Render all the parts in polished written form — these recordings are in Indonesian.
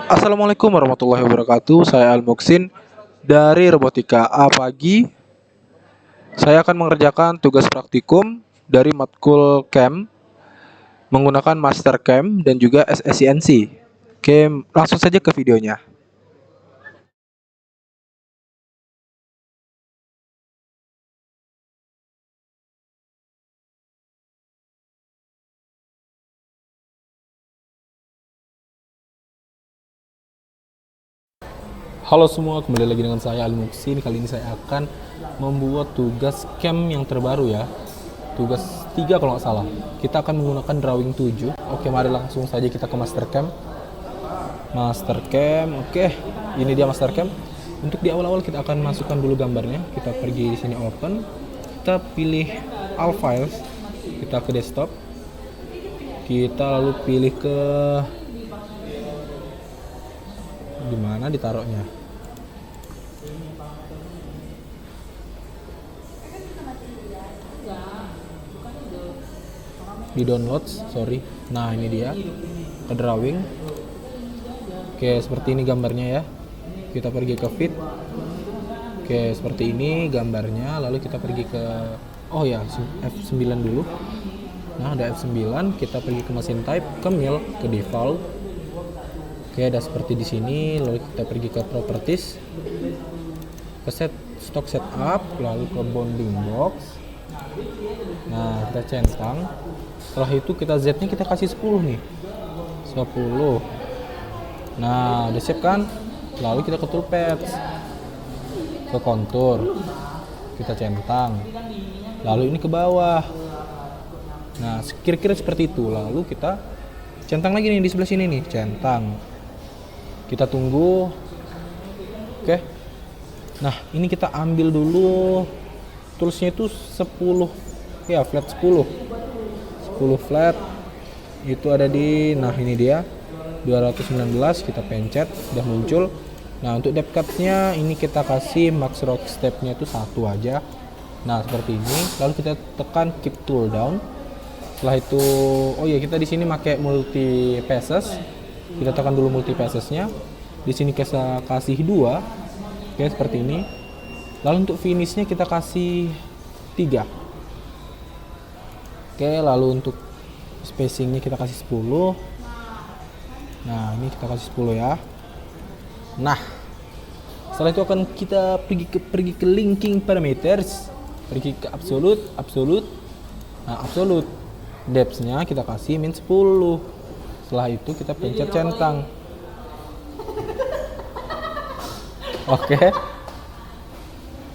Assalamualaikum warahmatullahi wabarakatuh. Saya Al Muksin dari Robotika A Pagi. Saya akan mengerjakan tugas praktikum dari matkul Chem menggunakan Master Chem dan juga SSCNC. Oke, langsung saja ke videonya. Halo semua, kembali lagi dengan saya Al Muksin. Kali ini saya akan membuat tugas Chem yang terbaru ya. Tugas 3 kalau nggak salah. Kita akan menggunakan drawing 7. Oke, mari langsung saja kita ke Master Chem. Master Chem, oke. Ini dia Master Chem. Untuk di awal-awal kita akan masukkan dulu gambarnya. Kita pergi di sini open. Kita pilih all files. Kita ke desktop. Kita lalu pilih ke di mana ditaruhnya. Di downloads, sorry. Nah, ini dia. Ke drawing. Oke, seperti ini gambarnya ya. Kita pergi ke feed. Oke, seperti ini gambarnya. Lalu kita pergi ke F9 dulu. Nah, ada F9, kita pergi ke mesin type, ke mil, ke default. Oke, ada seperti di sini. Lalu kita pergi ke properties. Ke stock setup, lalu ke bounding box. Nah, kita centang. Setelah itu kita Z-nya kita kasih 10 nih. 10. Nah, udah siap kan? Lalu kita ke toolpath. Ke kontur. Kita centang. Lalu ini ke bawah. Nah, kira-kira seperti itu. Lalu kita centang lagi nih di sebelah sini nih, centang. Kita tunggu. Oke. Nah, ini kita ambil dulu toolsnya itu 10. Ya, flat 10 flat itu ada di, nah ini dia 219, kita pencet udah muncul. Nah, untuk depth cut-nya ini kita kasih max rock step-nya itu 1 aja. Nah, seperti ini. Lalu kita tekan keep tool down. Setelah itu kita di sini pakai multi passes. Kita tekan dulu multi passes-nya. Di sini kita kasih 2. Oke, seperti ini. Lalu untuk finish-nya kita kasih 3. Oke, lalu untuk spacing-nya kita kasih 10. Nah, ini kita kasih 10 ya. Nah, setelah itu akan kita pergi ke linking parameters, pergi ke absolute. Nah, absolute depth-nya kita kasih min 10. Setelah itu kita pencet centang. Oke.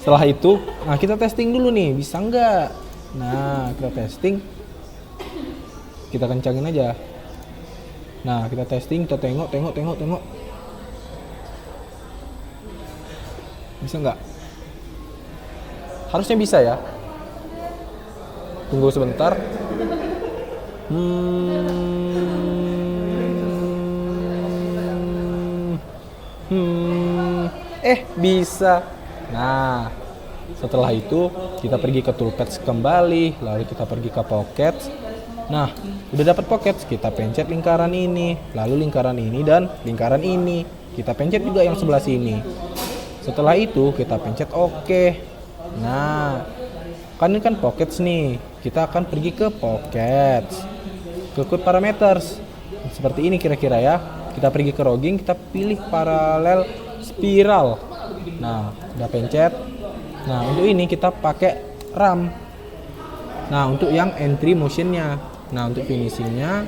Setelah itu, nah kita testing dulu nih, bisa nggak? Nah, kita testing. Kita kencangin aja. Nah, kita testing, kita tengok. Bisa nggak? Harusnya bisa ya. Tunggu sebentar. Bisa. Nah, setelah itu kita pergi ke toolpath kembali, lalu kita pergi ke pocket. Nah, udah dapat pocket, kita pencet lingkaran ini, lalu lingkaran ini dan lingkaran ini. Kita pencet juga yang sebelah sini. Setelah itu kita pencet OK. Nah, kan ini kan pockets nih. Kita akan pergi ke pockets. Ke quick parameters. Seperti ini kira-kira ya. Kita pergi ke rogging, kita pilih paralel spiral. Nah, udah pencet. Nah, untuk ini kita pakai RAM. Nah, untuk yang entry motionnya. Nah, untuk finishingnya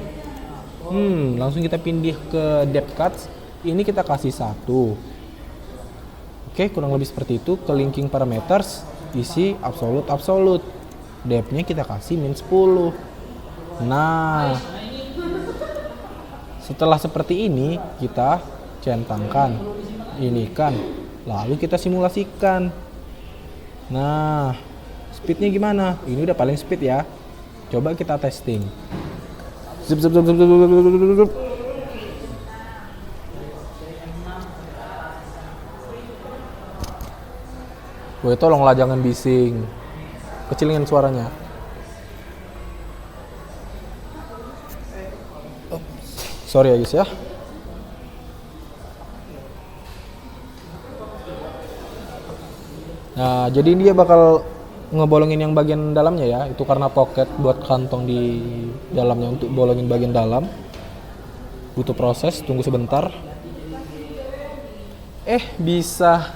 langsung kita pindah ke depth cuts. Ini kita kasih 1. Oke, kurang lebih seperti itu. Ke linking parameters, isi absolute. Depth-nya kita kasih min 10. Nah, setelah seperti ini kita centangkan. Ini kan. Lalu kita simulasikan. Nah, speednya gimana? Ini udah paling speed ya. Coba kita testing. Zup. Woi, tolonglah jangan bising. Kecilin suaranya. Sorry ya guys ya. Nah, jadi dia bakal ngebolongin yang bagian dalamnya ya. Itu karena pocket buat kantong di dalamnya untuk bolongin bagian dalam. Butuh proses, tunggu sebentar. Bisa.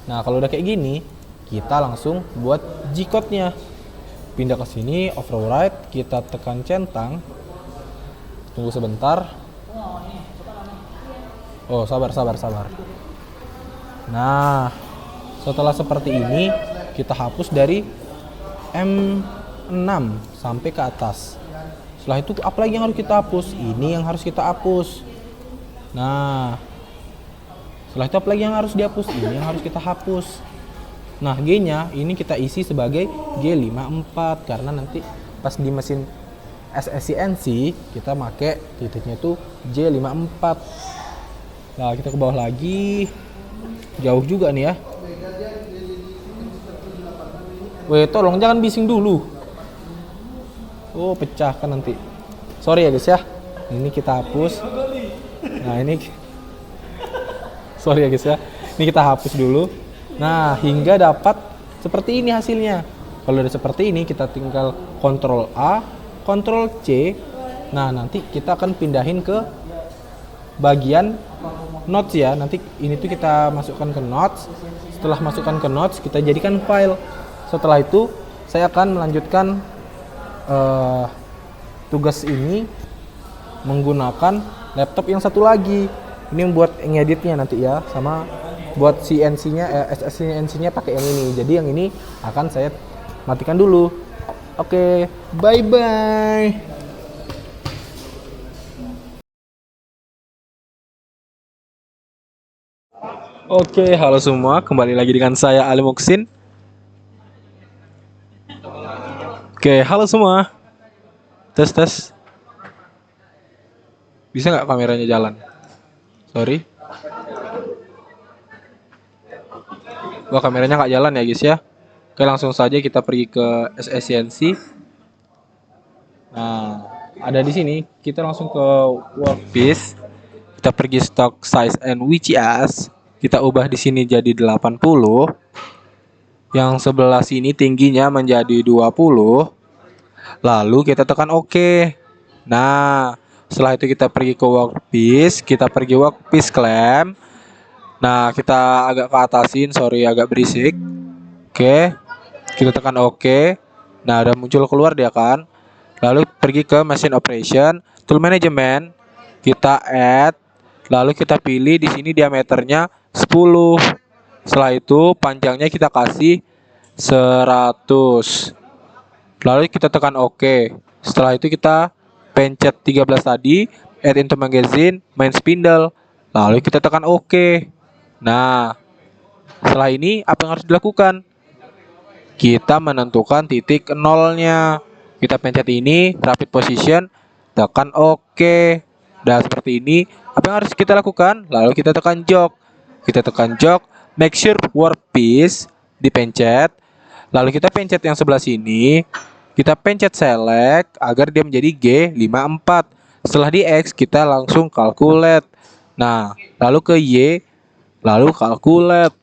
Nah, kalau udah kayak gini, kita langsung buat G-code-nya. Pindah ke sini, override, kita tekan centang. Tunggu sebentar. Oh, sabar. Nah, setelah seperti ini, kita hapus dari M6 sampai ke atas. Setelah itu apa lagi yang harus kita hapus? Ini yang harus kita hapus. Nah, setelah itu apa lagi yang harus dihapus? Ini yang harus kita hapus. Nah, G-nya ini kita isi sebagai G54 karena nanti pas di mesin SSCNC kita pakai titiknya itu J54. Nah, kita ke bawah lagi. Jauh juga nih ya. Weh, tolong jangan bising dulu. Oh, pecah kan nanti. Sorry ya guys ya. Ini kita hapus. Nah, ini sorry ya guys ya. Ini kita hapus dulu. Nah, hingga dapat seperti ini hasilnya. Kalau udah seperti ini, kita tinggal Ctrl A, Ctrl C. Nah, nanti kita akan pindahin ke bagian notes ya. Nanti ini tuh kita masukkan ke notes. Setelah masukkan ke notes, kita jadikan file. Setelah itu, saya akan melanjutkan tugas ini menggunakan laptop yang satu lagi. Ini buat ngeditnya nanti ya, sama buat CNC-nya, SSCNC-nya pakai yang ini. Jadi yang ini akan saya matikan dulu. Oke, bye-bye. Oke, halo semua, kembali lagi dengan saya Ali Muksin. Oke, halo semua. Tes. Bisa nggak kameranya jalan? Sorry. Wah, kameranya nggak jalan ya guys ya. Oke, langsung saja kita pergi ke SSCNC. Nah, ada di sini. Kita langsung ke workpiece. Kita pergi stock size and WCS. Kita ubah di sini jadi 80. Yang sebelah sini tingginya menjadi 20. Lalu kita tekan OK. Nah, setelah itu kita pergi ke workpiece. Kita pergi workpiece clamp. Nah, kita agak ke atasin, sorry agak berisik. Oke, kita tekan OK. Nah, udah muncul keluar dia kan. Lalu pergi ke machine operation, tool management, kita add, lalu kita pilih di sini diameternya 10. Setelah itu panjangnya kita kasih 100. Lalu kita tekan OK. Setelah itu kita pencet 13 tadi, add into magazine, main spindle. Lalu kita tekan OK. Nah, setelah ini apa yang harus dilakukan? Kita menentukan titik nolnya. Kita pencet ini, rapid position, tekan OK. Dan seperti ini, apa yang harus kita lakukan? Lalu kita tekan jog. Kita tekan jog, make sure workpiece dipencet. Lalu kita pencet yang sebelah sini. Kita pencet select agar dia menjadi G54. Setelah di X, kita langsung calculate. Nah, lalu ke Y, lalu calculate,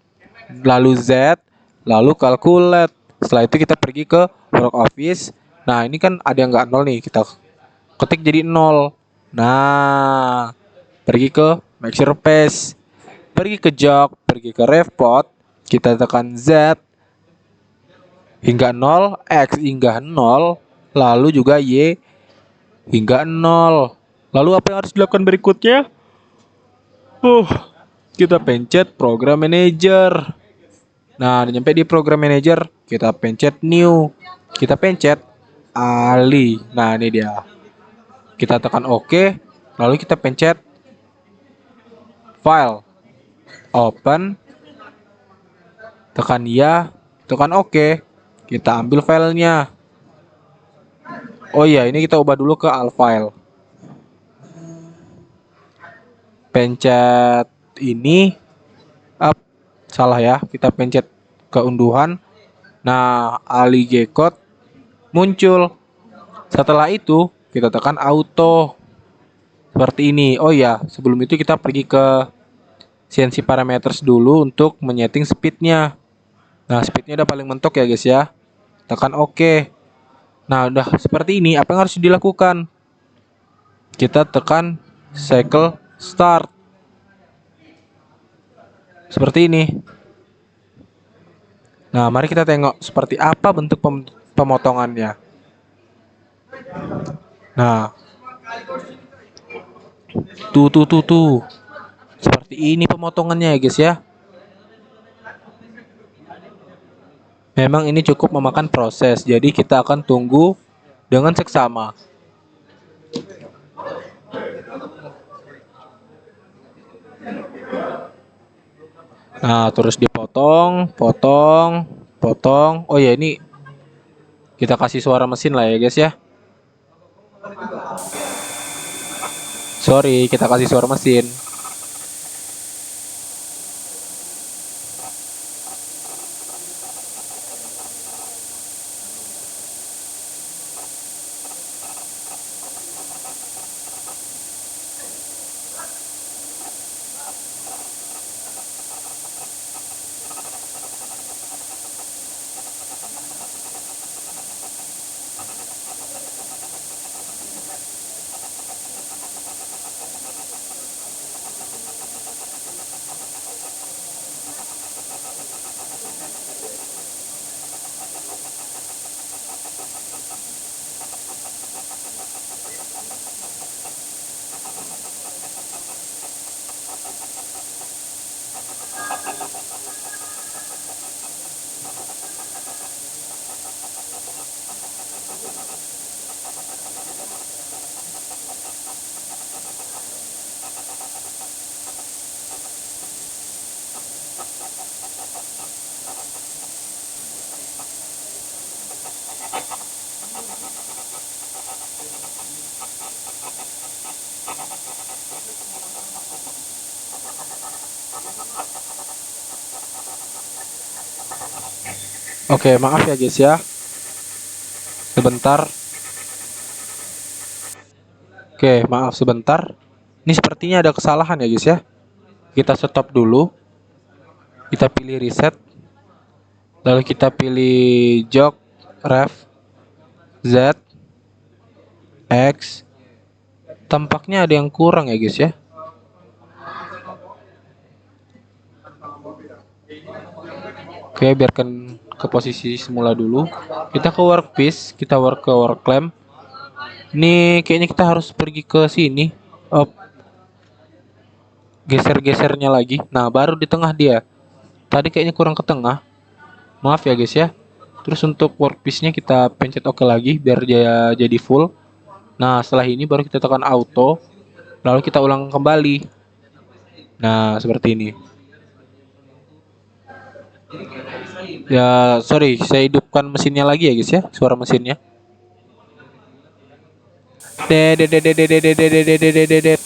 lalu Z, lalu calculate. Setelah itu kita pergi ke work office. Nah, ini kan ada yang nggak nol nih, kita ketik jadi 0. Nah, pergi ke make sure paste, pergi ke jog, pergi ke report, kita tekan Z hingga 0, X hingga 0, lalu juga Y hingga 0. Lalu apa yang harus dilakukan berikutnya? Kita pencet program manager. Nah, udah nyampe di program manager, kita pencet new. Kita pencet Ali. Nah, ini dia. Kita tekan OK, lalu kita pencet file. Open. Tekan ya, tekan OK. Kita ambil filenya. Oh iya, ini kita ubah dulu ke all file. Pencet ini up. Salah ya, kita pencet ke unduhan. Nah, Ali G-code muncul. Setelah itu kita tekan auto seperti ini. Oh ya, sebelum itu kita pergi ke CNC parameters dulu untuk menyeting speednya. Nah, speednya udah paling mentok ya guys ya. Tekan OK. Nah, udah seperti ini. Apa yang harus dilakukan? Kita tekan cycle start. Seperti ini. Nah, mari kita tengok seperti apa bentuk pemotongannya. Nah, tuh. Seperti ini pemotongannya ya guys ya. Memang ini cukup memakan proses, jadi kita akan tunggu dengan seksama. Nah, terus dipotong, potong. Oh ya, ini kita kasih suara mesin lah ya guys ya. Sorry, kita kasih suara mesin. Oke, maaf ya guys ya. Sebentar. Oke, maaf sebentar. Ini sepertinya ada kesalahan ya guys ya. Kita stop dulu. Kita pilih reset. Lalu kita pilih jog, ref, Z, X. Tampaknya ada yang kurang ya guys ya. Oke, biarkan ke posisi semula dulu. Kita ke workpiece, kita ke work clamp. Ini kayaknya kita harus pergi ke sini. Oh, geser-gesernya lagi. Nah, baru di tengah dia. Tadi kayaknya kurang ke tengah. Maaf ya guys ya. Terus untuk workpiece-nya kita pencet OK lagi biar dia jadi full. Nah, setelah ini baru kita tekan auto. Lalu kita ulang kembali. Nah, seperti ini. Ya, sorry, saya hidupkan mesinnya lagi ya guys ya, suara mesinnya. Dedet.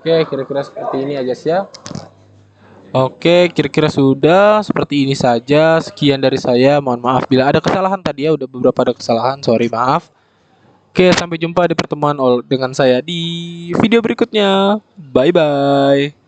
Oke, kira-kira seperti ini ya guys ya. Oke, kira-kira sudah seperti ini saja. Sekian dari saya. Mohon maaf bila ada kesalahan tadi ya, udah beberapa ada kesalahan. Sorry, maaf. Oke, sampai jumpa di pertemuan dengan saya di video berikutnya. Bye bye.